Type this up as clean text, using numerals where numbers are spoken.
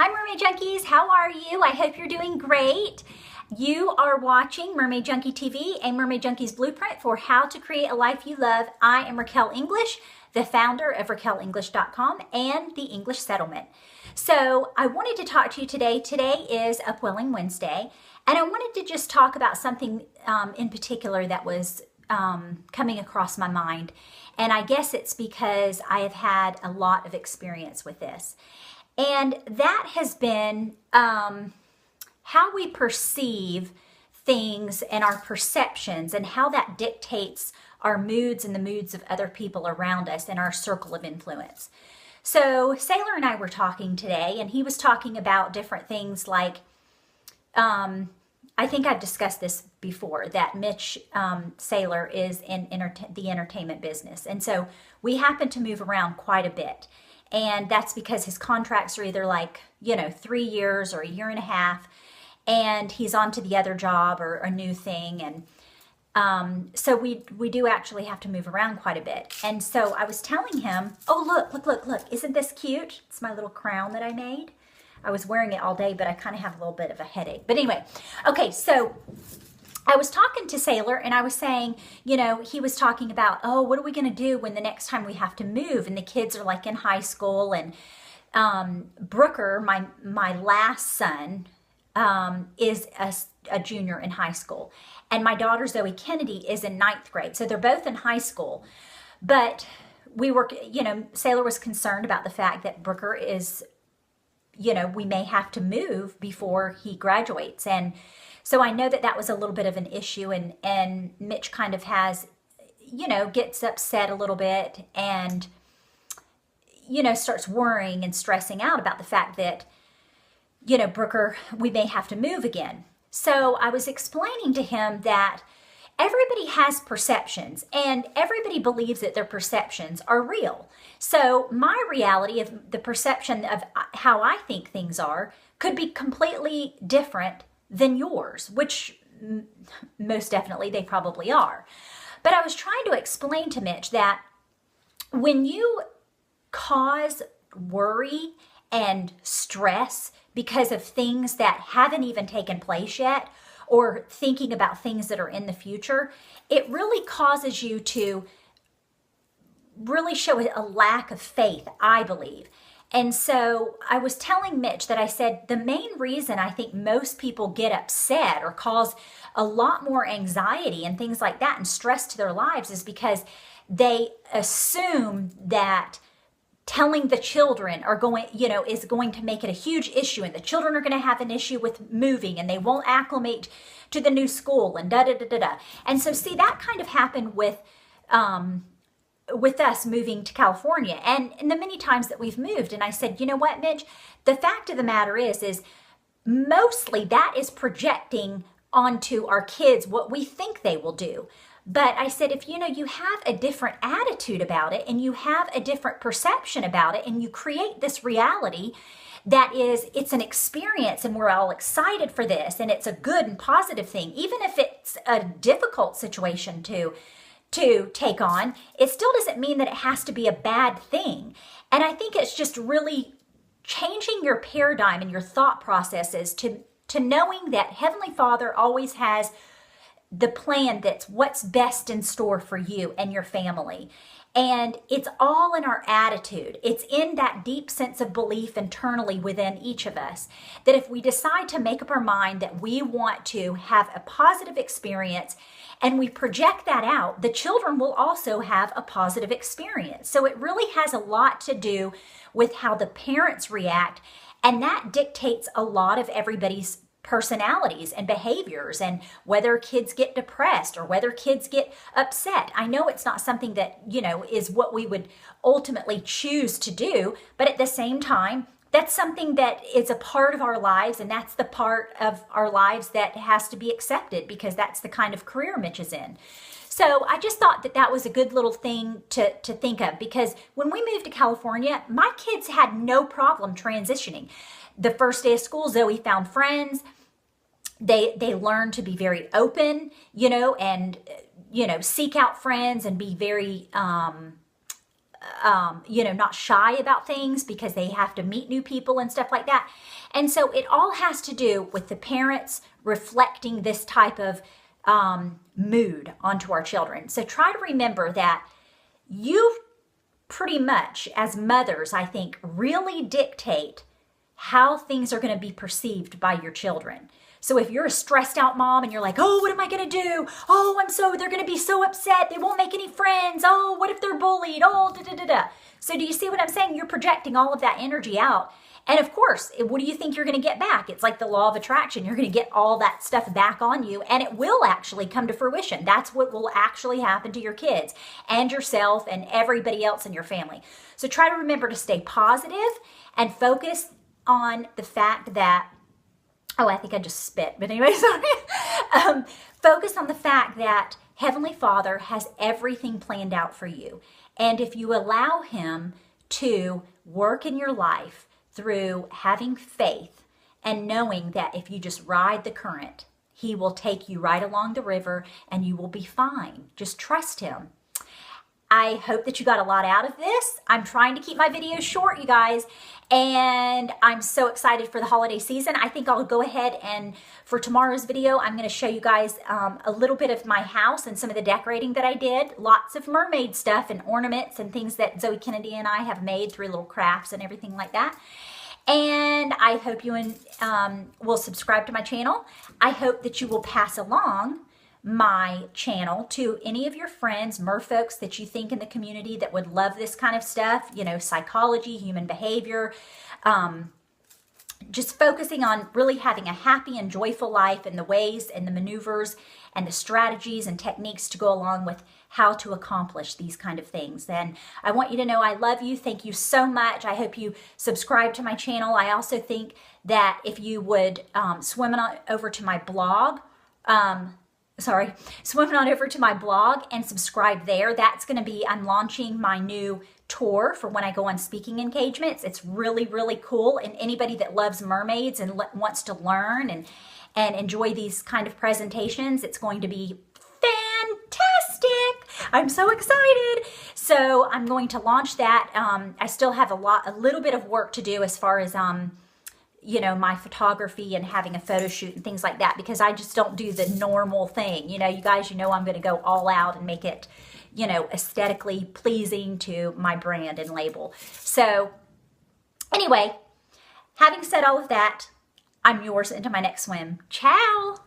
Hi Mermaid Junkies, how are you? I hope you're doing great. You are watching Mermaid Junkie TV, a Mermaid Junkie's blueprint for how to create a life you love. I am Raquel English, the founder of RaquelEnglish.com and the English Settlement. So I wanted to talk to you today. Today is Upwelling Wednesday, and I wanted to just talk about something in particular that was coming across my mind. And I guess it's because I have had a lot of experience with this. And that has been how we perceive things and our perceptions and how that dictates our moods and the moods of other people around us in our circle of influence. So Sailor and I were talking today, and he was talking about different things like, I think I've discussed this before, that Mitch Sailor is in the entertainment business. And so we happen to move around quite a bit. And that's because his contracts are either 3 years or a year and a half, and he's on to the other job or a new thing. And so we do actually have to move around quite a bit. And so I was telling him, oh, look, isn't this cute? It's my little crown that I made. I was wearing it all day, but I kind of have a little bit of a headache. But anyway, okay, so I was talking to Sailor, and I was saying, he was talking about, what are we going to do when the next time we have to move? And the kids are in high school, and Brooker, my last son, is a junior in high school. And my daughter, Zoe Kennedy, is in 9th grade. So they're both in high school. But we were, Sailor was concerned about the fact that Brooker is, we may have to move before he graduates. And so I know that was a little bit of an issue, and Mitch kind of has, gets upset a little bit and, starts worrying and stressing out about the fact that, Brooker, we may have to move again. So I was explaining to him that everybody has perceptions, and everybody believes that their perceptions are real. So my reality of the perception of how I think things are could be completely different than yours, which most definitely they probably are. But I was trying to explain to Mitch that when you cause worry and stress because of things that haven't even taken place yet, or thinking about things that are in the future, it really causes you to really show a lack of faith, I believe. And so I was telling Mitch that I said the main reason I think most people get upset or cause a lot more anxiety and things like that and stress to their lives is because they assume that telling the children is going to make it a huge issue, and the children are going to have an issue with moving and they won't acclimate to the new school and da-da-da-da-da. And so see, that kind of happened with us moving to California and the many times that we've moved. And I said, you know what, Mitch, the fact of the matter is mostly that is projecting onto our kids what we think they will do. But I said, if you have a different attitude about it and you have a different perception about it and you create this reality that it's an experience and we're all excited for this and it's a good and positive thing, even if it's a difficult situation to take on, it still doesn't mean that it has to be a bad thing. And I think it's just really changing your paradigm and your thought processes to knowing that Heavenly Father always has the plan that's what's best in store for you and your family. And it's all in our attitude. It's in that deep sense of belief internally within each of us that if we decide to make up our mind that we want to have a positive experience and we project that out, the children will also have a positive experience. So it really has a lot to do with how the parents react, and that dictates a lot of everybody's personalities and behaviors, and whether kids get depressed or whether kids get upset. I know it's not something that, is what we would ultimately choose to do, but at the same time, that's something that is a part of our lives, and that's the part of our lives that has to be accepted because that's the kind of career Mitch is in. So I just thought that was a good little thing to think of, because when we moved to California, my kids had no problem transitioning. The first day of school, Zoe found friends. They learned to be very open, and seek out friends and be very not shy about things because they have to meet new people and stuff like that. And so it all has to do with the parents reflecting this type of mood onto our children. So try to remember that you pretty much, as mothers, I think, really dictate how things are going to be perceived by your children. So if you're a stressed out mom and you're like, oh, what am I going to do? Oh, they're going to be so upset. They won't make any friends. Oh, what if they're bullied? Oh, da, da, da, da. So do you see what I'm saying? You're projecting all of that energy out. And of course, what do you think you're going to get back? It's like the law of attraction. You're going to get all that stuff back on you, and it will actually come to fruition. That's what will actually happen to your kids and yourself and everybody else in your family. So try to remember to stay positive and focus on the fact that, oh, I think I just spit, but anyway, sorry. Focus on the fact that Heavenly Father has everything planned out for you. And if you allow Him to work in your life through having faith and knowing that if you just ride the current, He will take you right along the river and you will be fine. Just trust Him. I hope that you got a lot out of this. I'm trying to keep my videos short, you guys, and I'm so excited for the holiday season. I think I'll go ahead and for tomorrow's video, I'm going to show you guys a little bit of my house and some of the decorating that I did. Lots of mermaid stuff and ornaments and things that Zoe Kennedy and I have made through little crafts and everything like that. And I hope you will subscribe to my channel. I hope that you will pass along my channel to any of your friends, merfolks that you think in the community that would love this kind of stuff, psychology, human behavior, just focusing on really having a happy and joyful life and the ways and the maneuvers and the strategies and techniques to go along with how to accomplish these kind of things. And I want you to know I love you. Thank you so much. I hope you subscribe to my channel. I also think that if you would swim on over to my blog, swim on over to my blog and subscribe there. That's going to be, I'm launching my new tour for when I go on speaking engagements. It's really, really cool. And anybody that loves mermaids and wants to learn and enjoy these kind of presentations, it's going to be fantastic. I'm so excited. So I'm going to launch that. I still have a little bit of work to do as far as, my photography and having a photo shoot and things like that, because I just don't do the normal thing. You guys, I'm going to go all out and make it, aesthetically pleasing to my brand and label. So anyway, having said all of that, I'm yours into my next swim. Ciao.